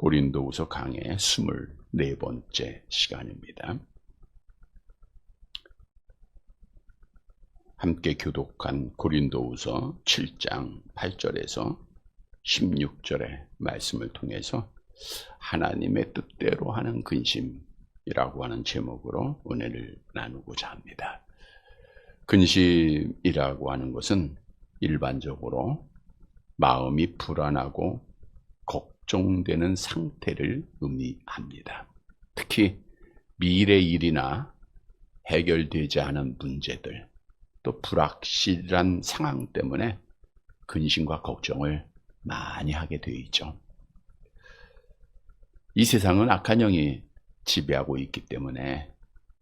고린도후서 강의 24번째 시간입니다. 함께 교독한 고린도후서 7장 8절에서 16절의 말씀을 통해서 하나님의 뜻대로 하는 근심이라고 하는 제목으로 은혜를 나누고자 합니다. 근심이라고 하는 것은 일반적으로 마음이 불안하고 걱정되는 상태를 의미합니다. 특히 미래 일이나 해결되지 않은 문제들, 또 불확실한 상황 때문에 근심과 걱정을 많이 하게 되어 있죠. 이 세상은 악한 영이 지배하고 있기 때문에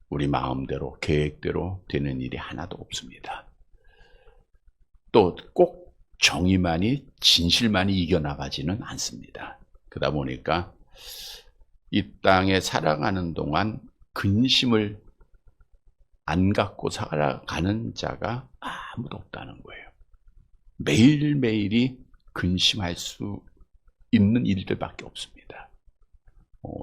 우리 마음대로 계획대로 되는 일이 하나도 없습니다. 또 꼭 정의만이 진실만이 이겨나가지는 않습니다. 그러다 보니까 이 땅에 살아가는 동안 근심을 안 갖고 살아가는 자가 아무도 없다는 거예요. 매일매일이 근심할 수 있는 일들밖에 없습니다.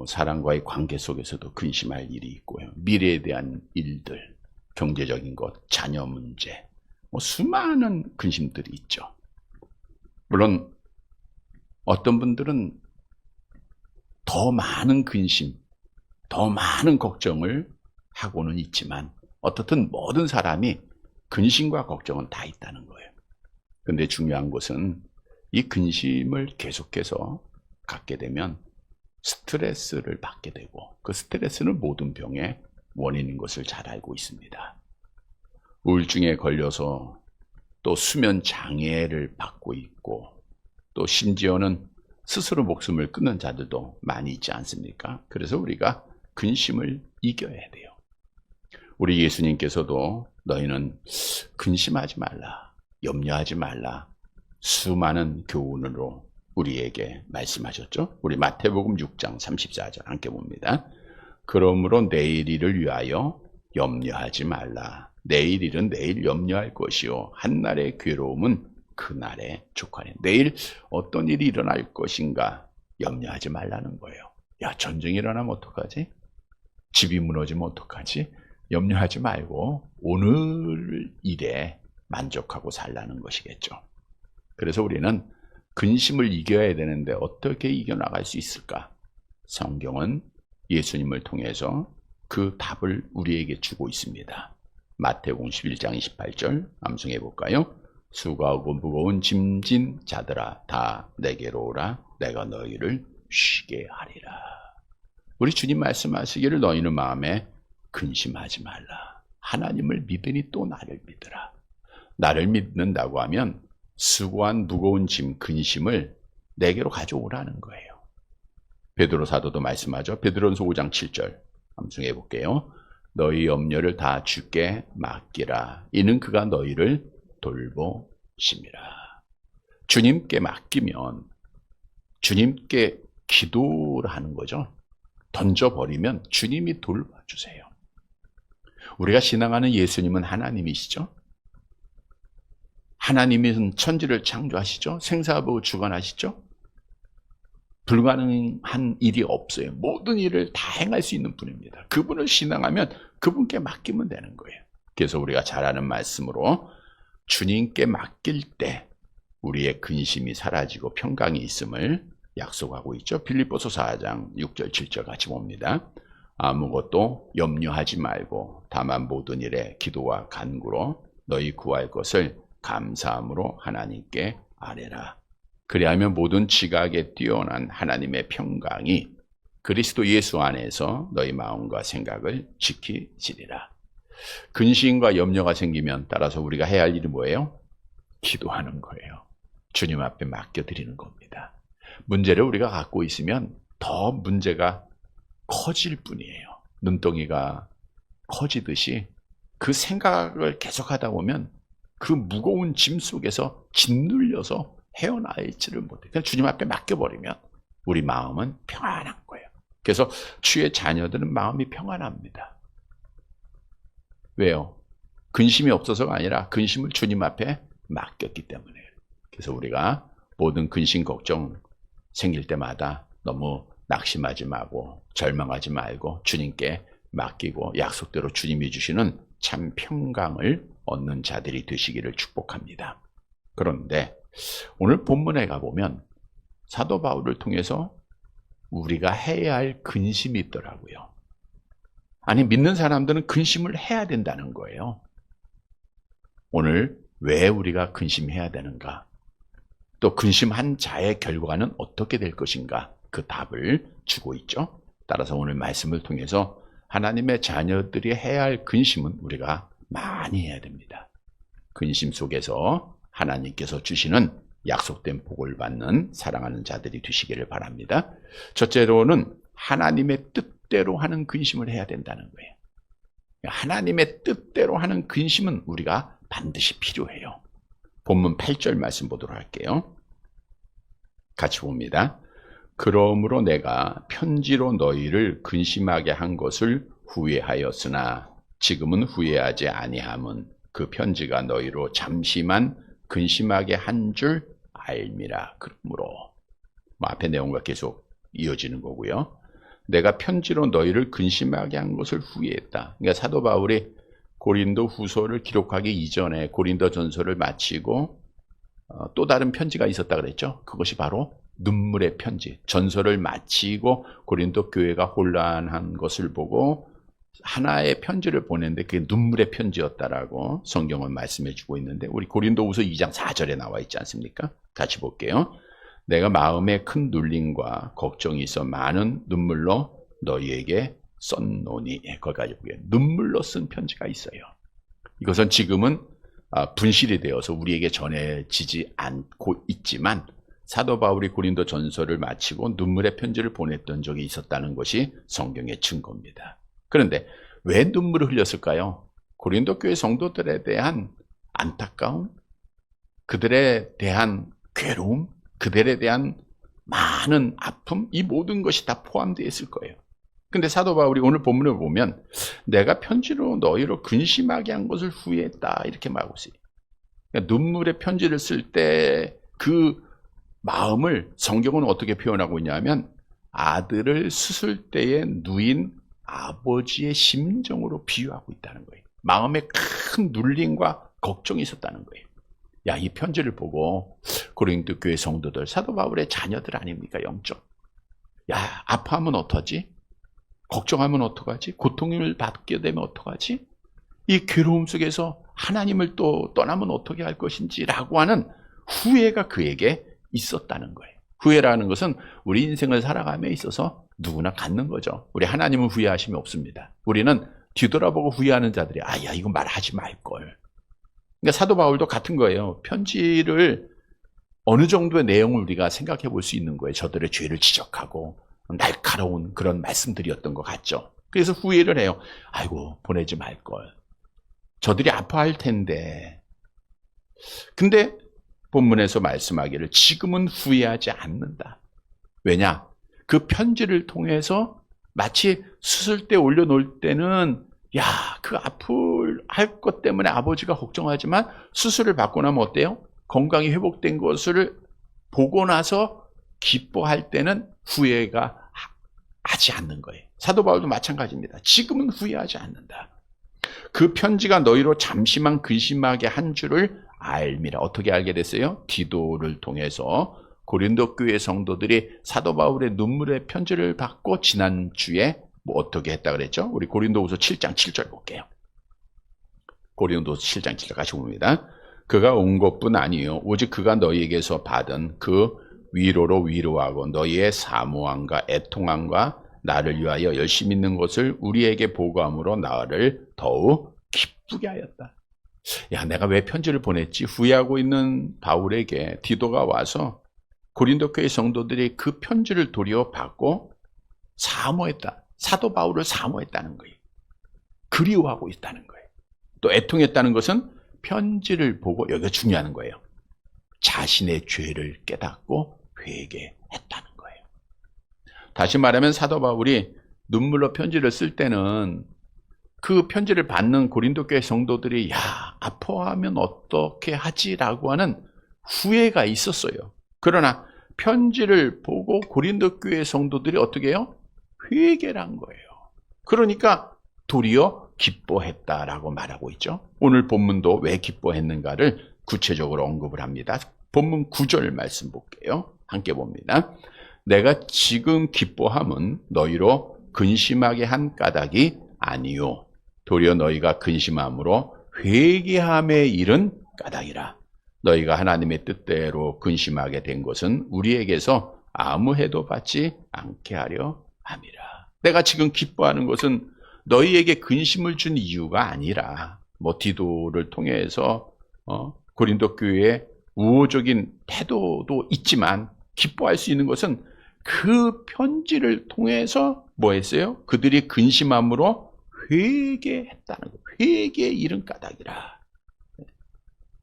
사람과의 관계 속에서도 근심할 일이 있고요. 미래에 대한 일들, 경제적인 것, 자녀 문제, 수많은 근심들이 있죠. 물론 어떤 분들은 더 많은 근심, 더 많은 걱정을 하고는 있지만 어떻든 모든 사람이 근심과 걱정은 다 있다는 거예요. 그런데 중요한 것은 이 근심을 계속해서 갖게 되면 스트레스를 받게 되고 그 스트레스는 모든 병의 원인인 것을 잘 알고 있습니다. 우울증에 걸려서 또 수면 장애를 받고 있고 또 심지어는 스스로 목숨을 끊는 자들도 많이 있지 않습니까? 그래서 우리가 근심을 이겨야 돼요. 우리 예수님께서도 너희는 근심하지 말라, 염려하지 말라 수많은 교훈으로 우리에게 말씀하셨죠. 우리 마태복음 6장 34절 함께 봅니다. 그러므로 내일 일을 위하여 염려하지 말라. 내일 일은 내일 염려할 것이요 한날의 괴로움은 그날에 족하니. 내일 어떤 일이 일어날 것인가 염려하지 말라는 거예요. 야, 전쟁이 일어나면 어떡하지? 집이 무너지면 어떡하지? 염려하지 말고 오늘 일에 만족하고 살라는 것이겠죠. 그래서 우리는 근심을 이겨야 되는데 어떻게 이겨나갈 수 있을까? 성경은 예수님을 통해서 그 답을 우리에게 주고 있습니다. 마태복음 11장 28절 암송해 볼까요? 수고하고 무거운 짐진 자들아 다 내게로 오라. 내가 너희를 쉬게 하리라. 우리 주님 말씀하시기를 너희는 마음에 근심하지 말라. 하나님을 믿으니 또 나를 믿으라. 나를 믿는다고 하면 수고한 무거운 짐, 근심을 내게로 가져오라는 거예요. 베드로 사도도 말씀하죠. 베드로전서 5장 7절 암송해 볼게요. 너희 염려를 다 주께 맡기라. 이는 그가 너희를 돌보심이라. 주님께 맡기면 주님께 기도를 하는 거죠. 던져버리면 주님이 돌봐주세요. 우리가 신앙하는 예수님은 하나님이시죠. 하나님은 천지를 창조하시죠. 생사하고 주관하시죠. 불가능한 일이 없어요. 모든 일을 다 행할 수 있는 분입니다. 그분을 신앙하면 그분께 맡기면 되는 거예요. 그래서 우리가 잘 아는 말씀으로 주님께 맡길 때 우리의 근심이 사라지고 평강이 있음을 약속하고 있죠. 빌립보서 4장 6절 7절 같이 봅니다. 아무것도 염려하지 말고 다만 모든 일에 기도와 간구로 너희 구할 것을 감사함으로 하나님께 아뢰라. 그리하면 모든 지각에 뛰어난 하나님의 평강이 그리스도 예수 안에서 너희 마음과 생각을 지키시리라. 근심과 염려가 생기면 따라서 우리가 해야 할 일이 뭐예요? 기도하는 거예요. 주님 앞에 맡겨드리는 겁니다. 문제를 우리가 갖고 있으면 더 문제가 커질 뿐이에요. 눈덩이가 커지듯이 그 생각을 계속하다 보면 그 무거운 짐 속에서 짓눌려서 헤어나지를 못해요. 그냥 주님 앞에 맡겨버리면 우리 마음은 평안한 거예요. 그래서 주의 자녀들은 마음이 평안합니다. 왜요? 근심이 없어서가 아니라 근심을 주님 앞에 맡겼기 때문에. 그래서 우리가 모든 근심 걱정 생길 때마다 너무 낙심하지 말고 절망하지 말고 주님께 맡기고 약속대로 주님이 주시는 참 평강을 얻는 자들이 되시기를 축복합니다. 그런데 오늘 본문에 가보면 사도 바울을 통해서 우리가 해야 할 근심이 있더라고요. 아니, 믿는 사람들은 근심을 해야 된다는 거예요. 오늘 왜 우리가 근심해야 되는가? 또 근심한 자의 결과는 어떻게 될 것인가? 그 답을 주고 있죠. 따라서 오늘 말씀을 통해서 하나님의 자녀들이 해야 할 근심은 우리가 많이 해야 됩니다. 근심 속에서 하나님께서 주시는 약속된 복을 받는 사랑하는 자들이 되시기를 바랍니다. 첫째로는 하나님의 뜻대로 하는 근심을 해야 된다는 거예요. 하나님의 뜻대로 하는 근심은 우리가 반드시 필요해요. 본문 8절 말씀 보도록 할게요. 같이 봅니다. 그러므로 내가 편지로 너희를 근심하게 한 것을 후회하였으나 지금은 후회하지 아니함은 그 편지가 너희로 잠시만 근심하게 한 줄 알미라. 그러므로 앞에 내용과 계속 이어지는 거고요. 내가 편지로 너희를 근심하게 한 것을 후회했다. 그러니까 사도 바울이 고린도 후서를 기록하기 이전에 고린도 전서를 마치고 또 다른 편지가 있었다 그랬죠. 그것이 바로 눈물의 편지. 전서를 마치고 고린도 교회가 혼란한 것을 보고 하나의 편지를 보냈는데 그게 눈물의 편지였다라고 성경은 말씀해 주고 있는데 우리 고린도후서 2장 4절에 나와 있지 않습니까? 같이 볼게요. 내가 마음에 큰 눌림과 걱정이 있어 많은 눈물로 너희에게 썼노니. 거기까지 보게요. 눈물로 쓴 편지가 있어요. 이것은 지금은 분실이 되어서 우리에게 전해지지 않고 있지만 사도 바울이 고린도 전서를 마치고 눈물의 편지를 보냈던 적이 있었다는 것이 성경의 증거입니다. 그런데 왜 눈물을 흘렸을까요? 고린도 교회 성도들에 대한 안타까움, 그들에 대한 괴로움, 그들에 대한 많은 아픔, 이 모든 것이 다 포함되어 있을 거예요. 근데 사도 바울이 오늘 본문을 보면 내가 편지로 너희로 근심하게 한 것을 후회했다 이렇게 말하고 있어요. 그러니까 눈물의 편지를 쓸 때 그 마음을 성경은 어떻게 표현하고 있냐면 아들을 수술 때에 누인 아버지의 심정으로 비유하고 있다는 거예요. 마음에 큰 눌림과 걱정이 있었다는 거예요. 야, 이 편지를 보고 고린도 교회 성도들, 사도 바울의 자녀들 아닙니까? 영적. 야, 아파하면 어떡하지? 걱정하면 어떡하지? 고통을 받게 되면 어떡하지? 이 괴로움 속에서 하나님을 또 떠나면 어떻게 할 것인지라고 하는 후회가 그에게 있었다는 거예요. 후회라는 것은 우리 인생을 살아감에 있어서 누구나 갖는 거죠. 우리 하나님은 후회하심이 없습니다. 우리는 뒤돌아보고 후회하는 자들이 야 이거 말하지 말걸. 그러니까 사도 바울도 같은 거예요. 편지를 어느 정도의 내용을 우리가 생각해 볼 수 있는 거예요. 저들의 죄를 지적하고 날카로운 그런 말씀들이었던 것 같죠. 그래서 후회를 해요. 아이고 보내지 말걸. 저들이 아파할 텐데. 근데 본문에서 말씀하기를 지금은 후회하지 않는다. 왜냐? 그 편지를 통해서 마치 수술 때 올려놓을 때는 그 할 것 때문에 아버지가 걱정하지만 수술을 받고 나면 어때요? 건강이 회복된 것을 보고 나서 기뻐할 때는 후회가 하지 않는 거예요. 사도 바울도 마찬가지입니다. 지금은 후회하지 않는다. 그 편지가 너희로 잠시만 근심하게 한 줄을 알미라. 어떻게 알게 됐어요? 디도를 통해서 고린도 교회 성도들이 사도 바울의 눈물의 편지를 받고 지난주에 어떻게 했다 그랬죠? 우리 고린도후서 7장 7절 볼게요. 고린도후서 7장 7절 같이 봅니다. 그가 온 것뿐 아니요 오직 그가 너희에게서 받은 그 위로로 위로하고 너희의 사모함과 애통함과 나를 위하여 열심히 있는 것을 우리에게 보고함으로 나를 더욱 기쁘게 하였다. 내가 왜 편지를 보냈지? 후회하고 있는 바울에게 디도가 와서 고린도 교회 성도들이 그 편지를 도리어 받고 사모했다. 사도 바울을 사모했다는 거예요. 그리워하고 있다는 거예요. 또 애통했다는 것은 편지를 보고, 여기가 중요한 거예요. 자신의 죄를 깨닫고 회개했다는 거예요. 다시 말하면 사도 바울이 눈물로 편지를 쓸 때는 그 편지를 받는 고린도 교회 성도들이 아파하면 어떻게 하지라고 하는 후회가 있었어요. 그러나 편지를 보고 고린도 교회 성도들이 어떻게 해요? 회개를 한 거예요. 그러니까 도리어 기뻐했다라고 말하고 있죠. 오늘 본문도 왜 기뻐했는가를 구체적으로 언급을 합니다. 본문 9절 말씀 볼게요. 함께 봅니다. 내가 지금 기뻐함은 너희로 근심하게 한 까닭이 아니요 도리어 너희가 근심함으로 회개함에 이른 까닭이라. 너희가 하나님의 뜻대로 근심하게 된 것은 우리에게서 아무 해도 받지 않게 하려 함이라. 내가 지금 기뻐하는 것은 너희에게 근심을 준 이유가 아니라 디도를 통해서 고린도 교회의 우호적인 태도도 있지만 기뻐할 수 있는 것은 그 편지를 통해서 뭐 했어요? 그들이 근심함으로 회개했다는 거예요. 회개에 이른 까닭이라.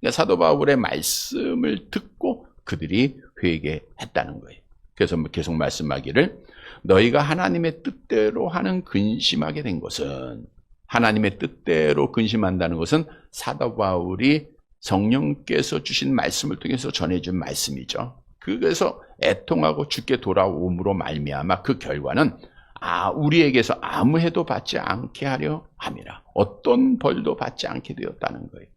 그러니까 사도 바울의 말씀을 듣고 그들이 회개했다는 거예요. 그래서 계속 말씀하기를 너희가 하나님의 뜻대로 하는 근심하게 된 것은, 하나님의 뜻대로 근심한다는 것은 사도 바울이 성령께서 주신 말씀을 통해서 전해준 말씀이죠. 그래서 애통하고 주께 돌아옴으로 말미암아 그 결과는 우리에게서 아무 해도 받지 않게 하려 함이라. 어떤 벌도 받지 않게 되었다는 거예요.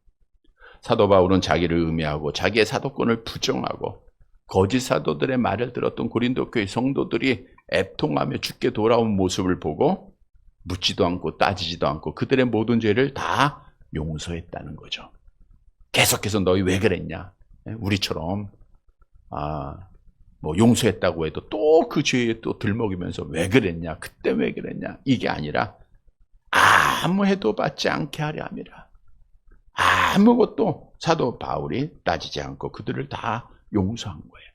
사도 바울은 자기를 음해하고 자기의 사도권을 부정하고 거짓 사도들의 말을 들었던 고린도 교회 성도들이 애통하며 주께 돌아온 모습을 보고 묻지도 않고 따지지도 않고 그들의 모든 죄를 다 용서했다는 거죠. 계속해서 너희 왜 그랬냐? 우리처럼 용서했다고 해도 또 그 죄에 또 들먹이면서 왜 그랬냐? 그때 왜 그랬냐? 이게 아니라 아무 해도 받지 않게 하려 함이라. 아무것도 사도 바울이 따지지 않고 그들을 다 용서한 거예요.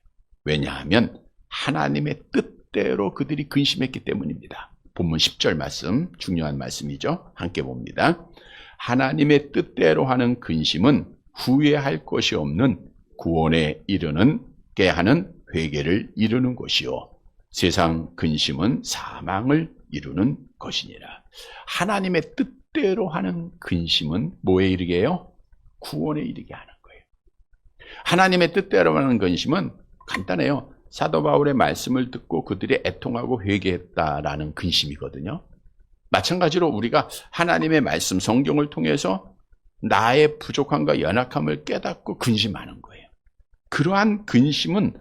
왜냐하면 하나님의 뜻대로 그들이 근심했기 때문입니다. 본문 10절 말씀, 중요한 말씀이죠. 함께 봅니다. 하나님의 뜻대로 하는 근심은 후회할 것이 없는 구원에 이르게 하는 회개를 이루는 것이요 세상 근심은 사망을 이루는 것이니라. 하나님의 뜻대로 하는 근심은 뭐에 이르게 해요? 구원에 이르게 하는 거예요. 하나님의 뜻대로 하는 근심은 간단해요. 사도 바울의 말씀을 듣고 그들이 애통하고 회개했다라는 근심이거든요. 마찬가지로 우리가 하나님의 말씀, 성경을 통해서 나의 부족함과 연약함을 깨닫고 근심하는 거예요. 그러한 근심은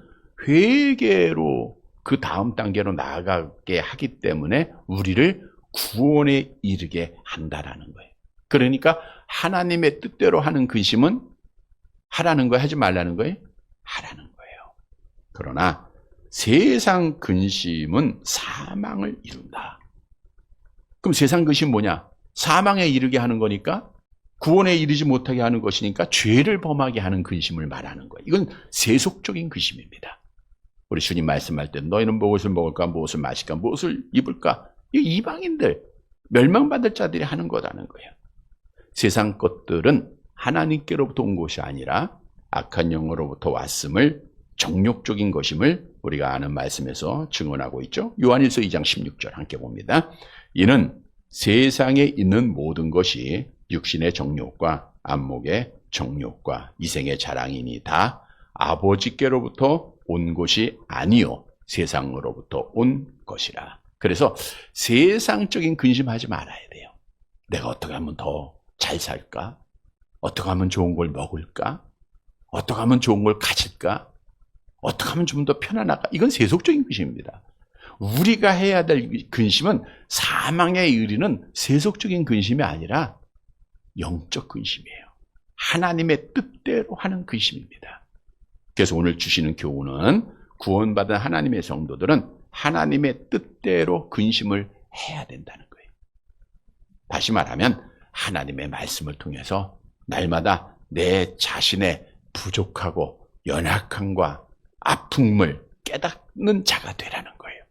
회개로 그 다음 단계로 나아가게 하기 때문에 우리를 구원에 이르게 한다라는 거예요. 그러니까 하나님의 뜻대로 하는 근심은 하라는 거예요? 하지 말라는 거예요? 하라는 거예요. 그러나 세상 근심은 사망을 이룬다. 그럼 세상 근심은 뭐냐? 사망에 이르게 하는 거니까, 구원에 이르지 못하게 하는 것이니까 죄를 범하게 하는 근심을 말하는 거예요. 이건 세속적인 근심입니다. 우리 주님 말씀할 때 너희는 무엇을 먹을까, 무엇을 마실까, 무엇을 입을까? 이 이방인들, 멸망받을 자들이 하는 거라는 거예요. 세상 것들은 하나님께로부터 온 것이 아니라 악한 영으로부터 왔음을, 정욕적인 것임을 우리가 아는 말씀에서 증언하고 있죠. 요한일서 2장 16절 함께 봅니다. 이는 세상에 있는 모든 것이 육신의 정욕과 안목의 정욕과 이생의 자랑이니 다 아버지께로부터 온 것이 아니요 세상으로부터 온 것이라. 그래서 세상적인 근심하지 말아야 돼요. 내가 어떻게 하면 더 잘 살까? 어떻게 하면 좋은 걸 먹을까? 어떻게 하면 좋은 걸 가질까? 어떻게 하면 좀 더 편안할까? 이건 세속적인 근심입니다. 우리가 해야 될 근심은 사망에 이르는 세속적인 근심이 아니라 영적 근심이에요. 하나님의 뜻대로 하는 근심입니다. 그래서 오늘 주시는 교훈은 구원받은 하나님의 성도들은 하나님의 뜻대로 근심을 해야 된다는 거예요. 다시 말하면 하나님의 말씀을 통해서 날마다 내 자신의 부족하고 연약함과 아픔을 깨닫는 자가 되라는 거예요.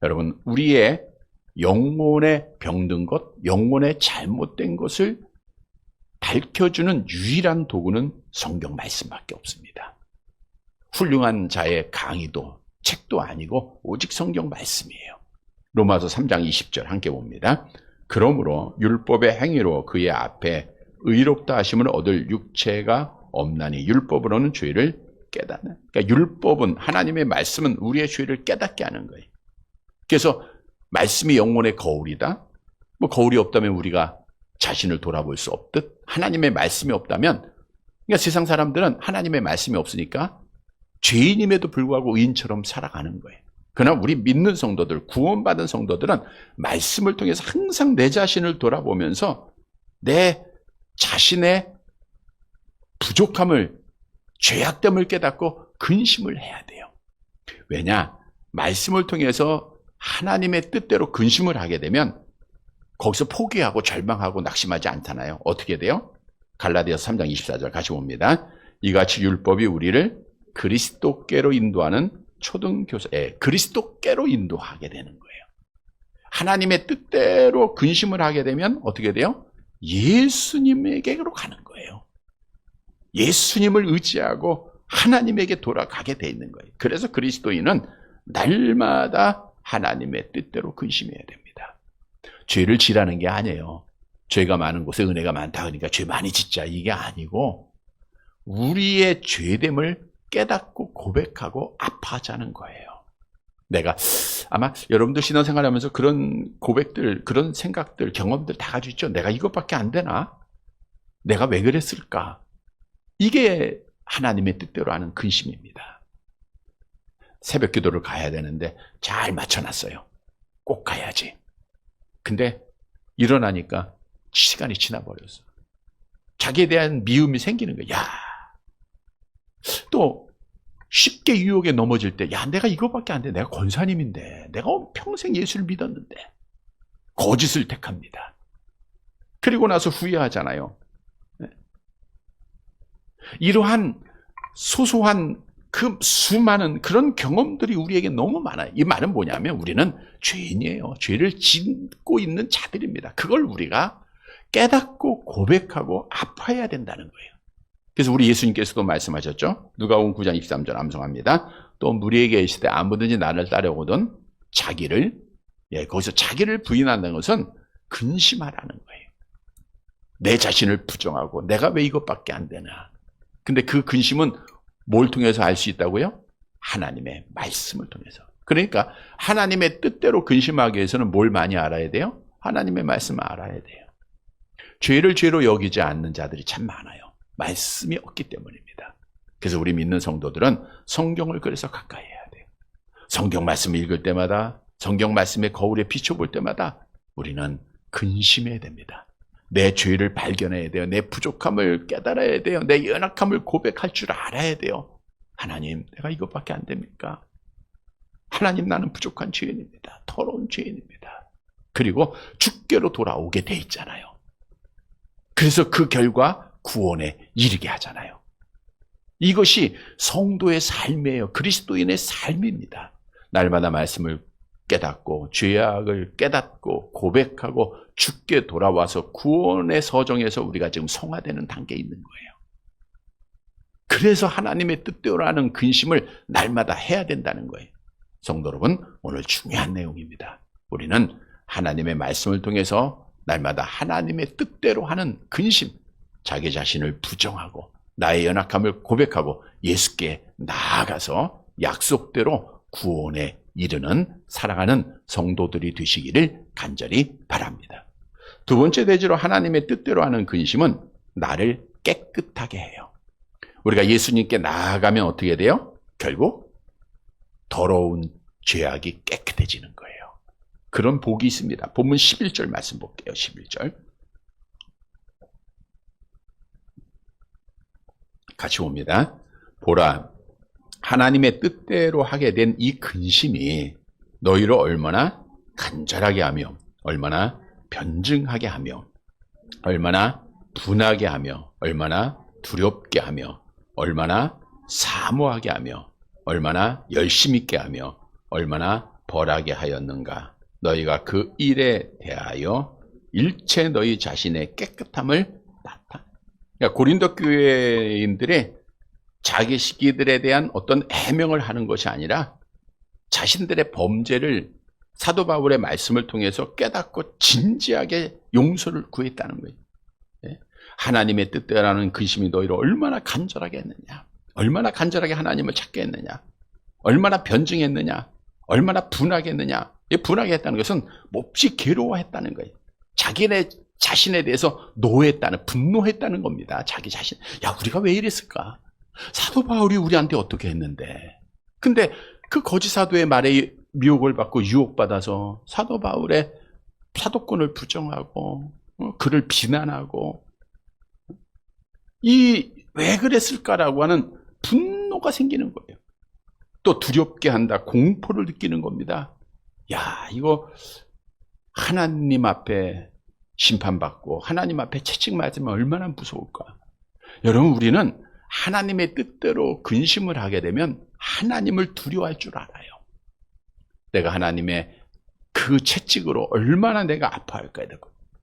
여러분, 우리의 영혼에 병든 것, 영혼에 잘못된 것을 밝혀주는 유일한 도구는 성경 말씀밖에 없습니다. 훌륭한 자의 강의도 책도 아니고 오직 성경 말씀이에요. 로마서 3장 20절 함께 봅니다. 그러므로 율법의 행위로 그의 앞에 의롭다 하심을 얻을 육체가 없나니 율법으로는 죄를 깨닫는. 그러니까 율법은, 하나님의 말씀은 우리의 죄를 깨닫게 하는 거예요. 그래서 말씀이 영혼의 거울이다. 뭐 거울이 없다면 우리가 자신을 돌아볼 수 없듯, 하나님의 말씀이 없다면, 그러니까 세상 사람들은 하나님의 말씀이 없으니까 죄인임에도 불구하고 의인처럼 살아가는 거예요. 그러나 우리 믿는 성도들, 구원받은 성도들은 말씀을 통해서 항상 내 자신을 돌아보면서 내 자신의 부족함을, 죄악됨을 깨닫고 근심을 해야 돼요. 왜냐? 말씀을 통해서 하나님의 뜻대로 근심을 하게 되면 거기서 포기하고 절망하고 낙심하지 않잖아요. 어떻게 돼요? 갈라디아서 3장 24절 같이 봅니다. 이같이 율법이 우리를 그리스도께로 인도하는 초등교사, 그리스도께로 인도하게 되는 거예요. 하나님의 뜻대로 근심을 하게 되면 어떻게 돼요? 예수님에게로 가는 거예요. 예수님을 의지하고 하나님에게 돌아가게 돼 있는 거예요. 그래서 그리스도인은 날마다 하나님의 뜻대로 근심해야 됩니다. 죄를 지라는 게 아니에요. 죄가 많은 곳에 은혜가 많다 그러니까 죄 많이 짓자, 이게 아니고 우리의 죄됨을 깨닫고 고백하고 아파하자는 거예요. 내가 아마 여러분들 신앙생활하면서 그런 고백들, 그런 생각들, 경험들 다 가지고 있죠. 내가 이것밖에 안 되나? 내가 왜 그랬을까? 이게 하나님의 뜻대로 하는 근심입니다. 새벽 기도를 가야 되는데 잘 맞춰놨어요. 꼭 가야지. 근데 일어나니까 시간이 지나버렸어. 자기에 대한 미움이 생기는 거야. 야, 또 쉽게 유혹에 넘어질 때, 야, 내가 이거밖에 안 돼. 내가 권사님인데, 내가 평생 예수를 믿었는데 거짓을 택합니다. 그리고 나서 후회하잖아요. 이러한 소소한 그 수많은 그런 경험들이 우리에게 너무 많아요. 이 말은 뭐냐면 우리는 죄인이에요. 죄를 짓고 있는 자들입니다. 그걸 우리가 깨닫고 고백하고 아파해야 된다는 거예요. 그래서 우리 예수님께서도 말씀하셨죠. 누가복음 9장 23절 암송합니다. 또 무리에게 이르시되 아무든지 나를 따르거든 자기를, 거기서 자기를 부인한다는 것은 근심하라는 거예요. 내 자신을 부정하고 내가 왜 이것밖에 안 되나. 근데 그 근심은 뭘 통해서 알 수 있다고요? 하나님의 말씀을 통해서. 그러니까 하나님의 뜻대로 근심하기 위해서는 뭘 많이 알아야 돼요? 하나님의 말씀을 알아야 돼요. 죄를 죄로 여기지 않는 자들이 참 많아요. 말씀이 없기 때문입니다. 그래서 우리 믿는 성도들은 성경을 그래서 가까이 해야 돼요. 성경 말씀을 읽을 때마다, 성경 말씀의 거울에 비춰볼 때마다 우리는 근심해야 됩니다. 내 죄를 발견해야 돼요. 내 부족함을 깨달아야 돼요. 내 연약함을 고백할 줄 알아야 돼요. 하나님, 내가 이것밖에 안 됩니까? 하나님, 나는 부족한 죄인입니다. 더러운 죄인입니다. 그리고 주께로 돌아오게 돼 있잖아요. 그래서 그 결과 구원에 이르게 하잖아요. 이것이 성도의 삶이에요. 그리스도인의 삶입니다. 날마다 말씀을 깨닫고 죄악을 깨닫고 고백하고 주께 돌아와서 구원의 서정에서 우리가 지금 성화되는 단계에 있는 거예요. 그래서 하나님의 뜻대로 하는 근심을 날마다 해야 된다는 거예요. 성도 여러분, 오늘 중요한 내용입니다. 우리는 하나님의 말씀을 통해서 날마다 하나님의 뜻대로 하는 근심, 자기 자신을 부정하고 나의 연약함을 고백하고 예수께 나아가서 약속대로 구원에 이르는 살아가는 성도들이 되시기를 간절히 바랍니다. 두 번째 대지로 하나님의 뜻대로 하는 근심은 나를 깨끗하게 해요. 우리가 예수님께 나아가면 어떻게 돼요? 결국 더러운 죄악이 깨끗해지는 거예요. 그런 복이 있습니다. 본문 11절 말씀 볼게요. 11절. 같이 봅니다. 보라, 하나님의 뜻대로 하게 된 이 근심이 너희를 얼마나 간절하게 하며 얼마나 변증하게 하며 얼마나 분하게 하며 얼마나 두렵게 하며 얼마나 사모하게 하며 얼마나 열심 있게 하며 얼마나 벌하게 하였는가. 너희가 그 일에 대하여 일체 너희 자신의 깨끗함을 나타내. 그러니까 고린도 교회인들의 자기 시기들에 대한 어떤 해명을 하는 것이 아니라 자신들의 범죄를 사도 바울의 말씀을 통해서 깨닫고 진지하게 용서를 구했다는 거예요. 하나님의 뜻대로 하는 근심이 너희를 얼마나 간절하게 했느냐. 얼마나 간절하게 하나님을 찾게 했느냐, 얼마나 변증했느냐, 얼마나 분하겠느냐. 이 분하게 했다는 것은 몹시 괴로워했다는 거예요. 자기네 자신에 대해서 노했다는, 분노했다는 겁니다. 자기 자신. 야, 우리가 왜 이랬을까? 사도 바울이 우리한테 어떻게 했는데. 근데 그 거짓 사도의 말에 미혹을 받고 유혹받아서 사도 바울의 사도권을 부정하고 그를 비난하고 왜 그랬을까라고 하는 분노가 생기는 거예요. 또 두렵게 한다, 공포를 느끼는 겁니다. 야, 이거 하나님 앞에 심판받고 하나님 앞에 채찍맞으면 얼마나 무서울까. 여러분, 우리는 하나님의 뜻대로 근심을 하게 되면 하나님을 두려워할 줄 알아요. 내가 하나님의 그 채찍으로 얼마나 내가 아파할까요?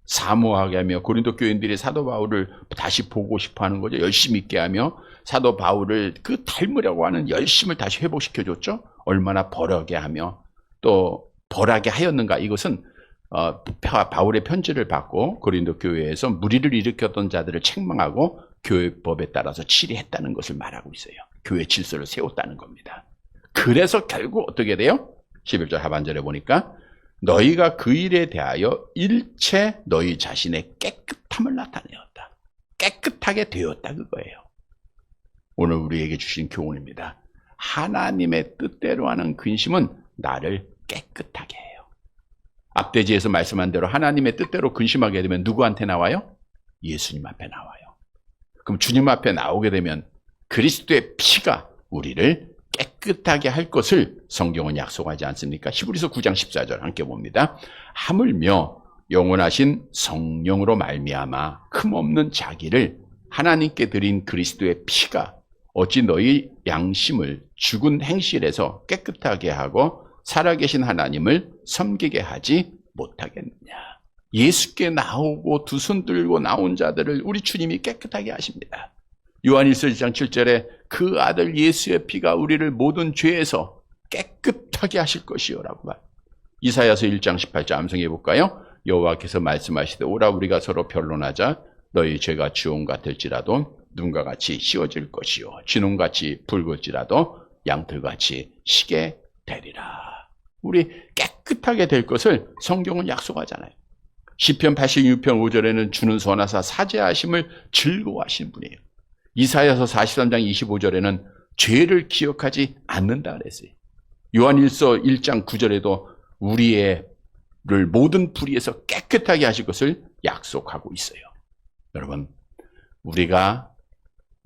사모하게 하며 고린도 교인들이 사도 바울을 다시 보고 싶어 하는 거죠. 열심히 있게 하며 사도 바울을 그 닮으려고 하는 열심을 다시 회복시켜줬죠. 얼마나 벌하게 하며 또 벌하게 하였는가. 이것은 바울의 편지를 받고 고린도 교회에서 무리를 일으켰던 자들을 책망하고 교회법에 따라서 치리했다는 것을 말하고 있어요. 교회 질서를 세웠다는 겁니다. 그래서 결국 어떻게 돼요? 11절 하반절에 보니까 너희가 그 일에 대하여 일체 너희 자신의 깨끗함을 나타내었다. 깨끗하게 되었다, 그거예요. 오늘 우리에게 주신 교훈입니다. 하나님의 뜻대로 하는 근심은 나를 깨끗하게 해요. 앞대지에서 말씀한 대로 하나님의 뜻대로 근심하게 되면 누구한테 나와요? 예수님 앞에 나와요. 그럼 주님 앞에 나오게 되면 그리스도의 피가 우리를 깨끗하게 할 것을 성경은 약속하지 않습니까? 히브리서 9장 14절 함께 봅니다. 하물며 영원하신 성령으로 말미암아 흠없는 자기를 하나님께 드린 그리스도의 피가 어찌 너희 양심을 죽은 행실에서 깨끗하게 하고 살아계신 하나님을 섬기게 하지 못하겠느냐. 예수께 나오고 두 손 들고 나온 자들을 우리 주님이 깨끗하게 하십니다. 요한일서 1장 7절에 그 아들 예수의 피가 우리를 모든 죄에서 깨끗하게 하실 것이요라고 말. 이사야서 1장 18절 암송해 볼까요? 여호와께서 말씀하시되 오라 우리가 서로 변론하자. 너희 죄가 주홍 같을지라도 눈과 같이 씌워질 것이요 진홍같이 붉을지라도 양털같이 시게 되리라. 우리 깨끗하게 될 것을 성경은 약속하잖아요. 시편 86편 5절에는 주는 선하사 사죄하심을 즐거워하시는 분이에요. 이사야서 43장 25절에는 죄를 기억하지 않는다 그랬어요. 요한일서 1장 9절에도 우리를 모든 불의에서 깨끗하게 하실 것을 약속하고 있어요. 여러분, 우리가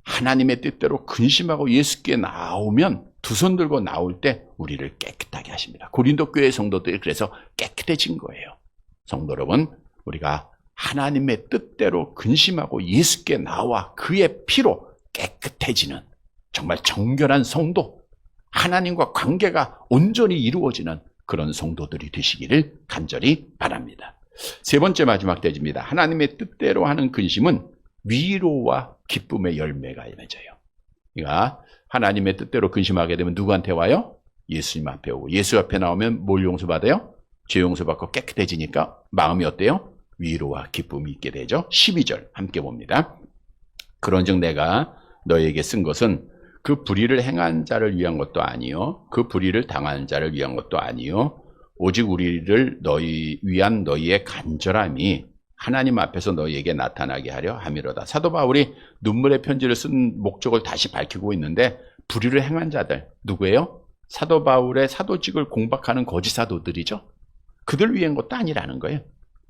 하나님의 뜻대로 근심하고 예수께 나오면 두 손 들고 나올 때 우리를 깨끗하게 하십니다. 고린도 교회 성도들이 그래서 깨끗해진 거예요. 성도 여러분, 우리가 하나님의 뜻대로 근심하고 예수께 나와 그의 피로 깨끗해지는 정말 정결한 성도, 하나님과 관계가 온전히 이루어지는 그런 성도들이 되시기를 간절히 바랍니다. 세 번째 마지막 대지입니다. 하나님의 뜻대로 하는 근심은 위로와 기쁨의 열매가 맺어요. 그러니까 하나님의 뜻대로 근심하게 되면 누구한테 와요? 예수님 앞에 오고, 예수 앞에 나오면 뭘 용서받아요? 죄 용서받고 깨끗해지니까 마음이 어때요? 위로와 기쁨이 있게 되죠. 12절 함께 봅니다. 그런즉 내가 너에게 쓴 것은 그 불의를 행한 자를 위한 것도 아니요 그 불의를 당한 자를 위한 것도 아니요 오직 우리를 위한 너희의 간절함이 하나님 앞에서 너희에게 나타나게 하려 함이로다. 사도 바울이 눈물의 편지를 쓴 목적을 다시 밝히고 있는데 불의를 행한 자들 누구예요? 사도 바울의 사도직을 공박하는 거짓 사도들이죠. 그들 위한 것도 아니라는 거예요.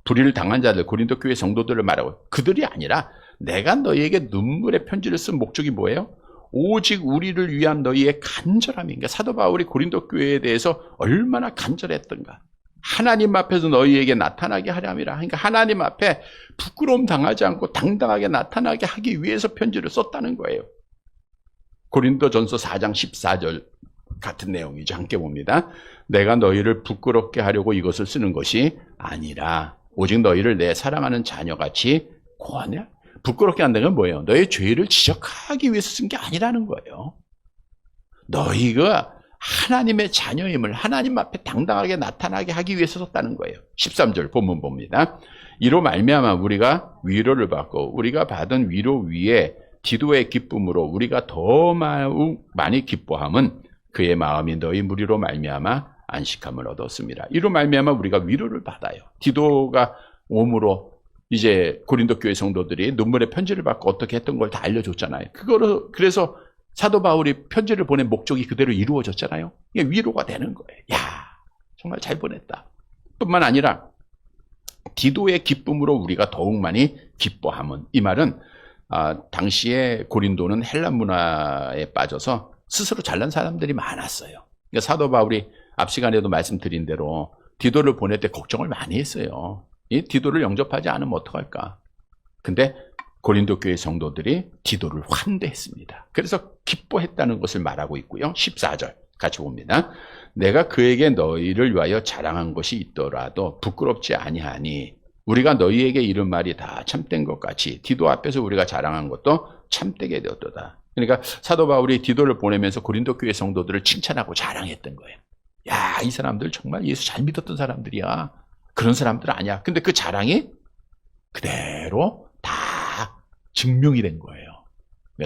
불의를 당한 자들, 고린도 교회 성도들을 말하고 그들이 아니라 내가 너희에게 눈물의 편지를 쓴 목적이 뭐예요? 오직 우리를 위한 너희의 간절함인가. 사도 바울이 고린도 교회에 대해서 얼마나 간절했던가. 하나님 앞에서 너희에게 나타나게 하려 함이라. 그러니까 하나님 앞에 부끄러움 당하지 않고 당당하게 나타나게 하기 위해서 편지를 썼다는 거예요. 고린도전서 4장 14절 같은 내용이죠. 함께 봅니다. 내가 너희를 부끄럽게 하려고 이것을 쓰는 것이 아니라 오직 너희를 내 사랑하는 자녀같이 구하냐? 부끄럽게 한다는 건 뭐예요? 너의 죄를 지적하기 위해서 쓴 게 아니라는 거예요. 너희가 하나님의 자녀임을 하나님 앞에 당당하게 나타나게 하기 위해서 썼다는 거예요. 13절 본문 봅니다. 이로 말미암아 우리가 위로를 받고 우리가 받은 위로 위에 디도의 기쁨으로 우리가 더 많이 기뻐함은 그의 마음이 너희 무리로 말미암아 안식함을 얻었습니다. 이로 말미암아 우리가 위로를 받아요. 디도가 오므로 이제 고린도 교회 성도들이 눈물의 편지를 받고 어떻게 했던 걸 다 알려줬잖아요. 그래서 사도 바울이 편지를 보낸 목적이 그대로 이루어졌잖아요. 이게 위로가 되는 거예요. 야, 정말 잘 보냈다. 뿐만 아니라 디도의 기쁨으로 우리가 더욱 많이 기뻐함은, 이 말은 당시에 고린도는 헬라 문화에 빠져서 스스로 잘난 사람들이 많았어요. 그러니까 사도 바울이 앞 시간에도 말씀드린 대로 디도를 보낼 때 걱정을 많이 했어요. 이 디도를 영접하지 않으면 어떡할까? 근데 고린도 교회 성도들이 디도를 환대했습니다. 그래서 기뻐했다는 것을 말하고 있고요. 14절 같이 봅니다. 내가 그에게 너희를 위하여 자랑한 것이 있더라도 부끄럽지 아니하니 우리가 너희에게 이른 말이 다 참된 것 같이 디도 앞에서 우리가 자랑한 것도 참되게 되었도다. 그러니까 사도 바울이 디도를 보내면서 고린도 교회 성도들을 칭찬하고 자랑했던 거예요. 야, 이 사람들 정말 예수 잘 믿었던 사람들이야. 그런 사람들 아니야. 근데 그 자랑이 그대로 다 증명이 된 거예요.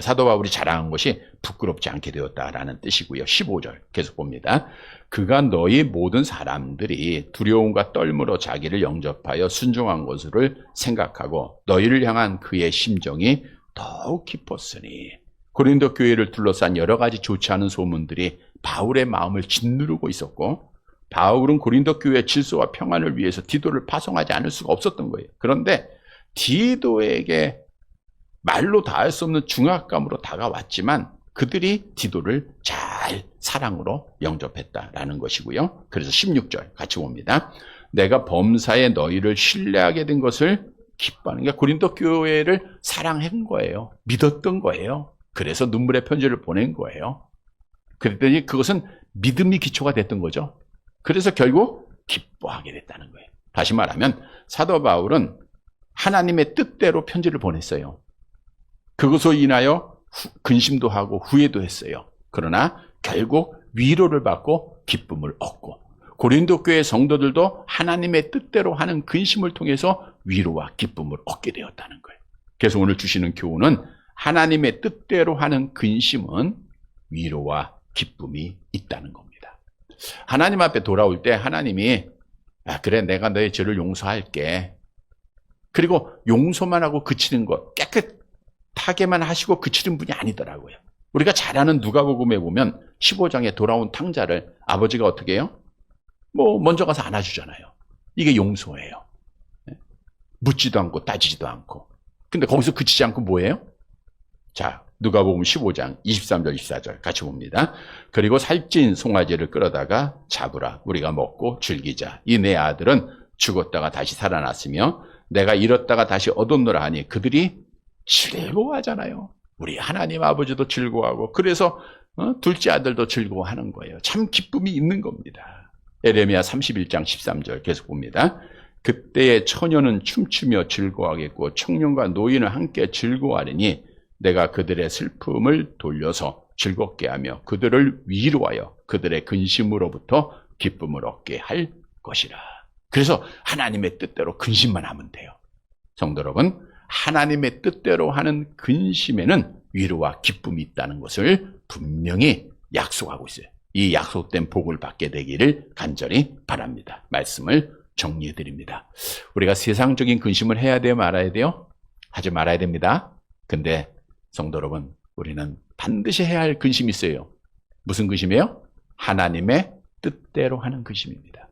사도 바울이 자랑한 것이 부끄럽지 않게 되었다라는 뜻이고요. 15절 계속 봅니다. 그가 너희 모든 사람들이 두려움과 떨므로 자기를 영접하여 순종한 것을 생각하고 너희를 향한 그의 심정이 더욱 깊었으니, 고린도 교회를 둘러싼 여러 가지 좋지 않은 소문들이 바울의 마음을 짓누르고 있었고, 바울은 고린도 교회의 질서와 평안을 위해서 디도를 파송하지 않을 수가 없었던 거예요. 그런데 디도에게 말로 다할 수 없는 중압감으로 다가왔지만 그들이 디도를 잘 사랑으로 영접했다라는 것이고요. 그래서 16절 같이 봅니다. 내가 범사에 너희를 신뢰하게 된 것을 기뻐하는 게, 고린도 교회를 사랑한 거예요. 믿었던 거예요. 그래서 눈물의 편지를 보낸 거예요. 그랬더니 그것은 믿음이 기초가 됐던 거죠. 그래서 결국 기뻐하게 됐다는 거예요. 다시 말하면 사도 바울은 하나님의 뜻대로 편지를 보냈어요. 그것으로 인하여 근심도 하고 후회도 했어요. 그러나 결국 위로를 받고 기쁨을 얻고, 고린도 교회 성도들도 하나님의 뜻대로 하는 근심을 통해서 위로와 기쁨을 얻게 되었다는 거예요. 그래서 오늘 주시는 교훈은 하나님의 뜻대로 하는 근심은 위로와 기쁨이 있다는 겁니다. 하나님 앞에 돌아올 때 하나님이 그래, 내가 너의 죄를 용서할게. 그리고 용서만 하고 그치는 것, 깨끗하게만 하시고 그치는 분이 아니더라고요. 우리가 잘 아는 누가복음에 보면 15장에 돌아온 탕자를 아버지가 어떻게 해요? 먼저 가서 안아주잖아요. 이게 용서예요. 묻지도 않고 따지지도 않고. 근데 거기서 그치지 않고 뭐예요? 자, 누가복음 15장 23절 24절 같이 봅니다. 그리고 살찐 송아지를 끌어다가 잡으라. 우리가 먹고 즐기자. 이 내 아들은 죽었다가 다시 살아났으며 내가 잃었다가 다시 얻었노라 하니 그들이 즐거워하잖아요. 우리 하나님 아버지도 즐거워하고, 그래서 둘째 아들도 즐거워하는 거예요. 참 기쁨이 있는 겁니다. 에레미야 31장 13절 계속 봅니다. 그때의 처녀는 춤추며 즐거워하겠고 청년과 노인은 함께 즐거워하리니 내가 그들의 슬픔을 돌려서 즐겁게 하며 그들을 위로하여 그들의 근심으로부터 기쁨을 얻게 할 것이라. 그래서 하나님의 뜻대로 근심만 하면 돼요. 성도 여러분, 하나님의 뜻대로 하는 근심에는 위로와 기쁨이 있다는 것을 분명히 약속하고 있어요. 이 약속된 복을 받게 되기를 간절히 바랍니다. 말씀을 정리해 드립니다. 우리가 세상적인 근심을 해야 돼요, 말아야 돼요? 하지 말아야 됩니다. 근데 성도 여러분, 우리는 반드시 해야 할 근심이 있어요. 무슨 근심이에요? 하나님의 뜻대로 하는 근심입니다.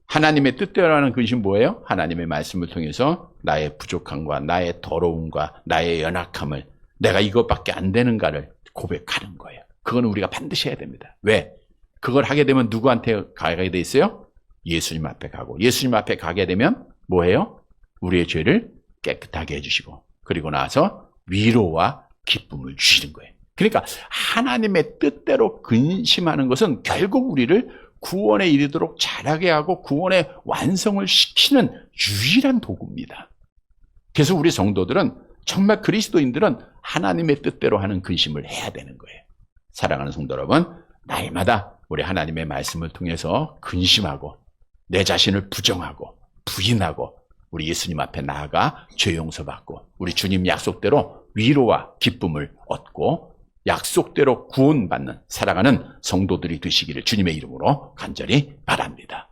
하나님의 뜻대로 하는 근심 뭐예요? 하나님의 말씀을 통해서 나의 부족함과 나의 더러움과 나의 연약함을, 내가 이것밖에 안 되는가를 고백하는 거예요. 그건 우리가 반드시 해야 됩니다. 왜? 그걸 하게 되면 누구한테 가게 돼 있어요? 예수님 앞에 가고, 예수님 앞에 가게 되면 뭐예요? 우리의 죄를 깨끗하게 해주시고, 그리고 나서 위로와 기쁨을 주시는 거예요. 그러니까 하나님의 뜻대로 근심하는 것은 결국 우리를 구원에 이르도록 자라게 하고 구원의 완성을 시키는 유일한 도구입니다. 그래서 우리 성도들은, 정말 그리스도인들은 하나님의 뜻대로 하는 근심을 해야 되는 거예요. 사랑하는 성도 여러분, 날마다 우리 하나님의 말씀을 통해서 근심하고 내 자신을 부정하고 부인하고 우리 예수님 앞에 나아가 죄 용서받고 우리 주님 약속대로 위로와 기쁨을 얻고 약속대로 구원받는 살아가는 성도들이 되시기를 주님의 이름으로 간절히 바랍니다.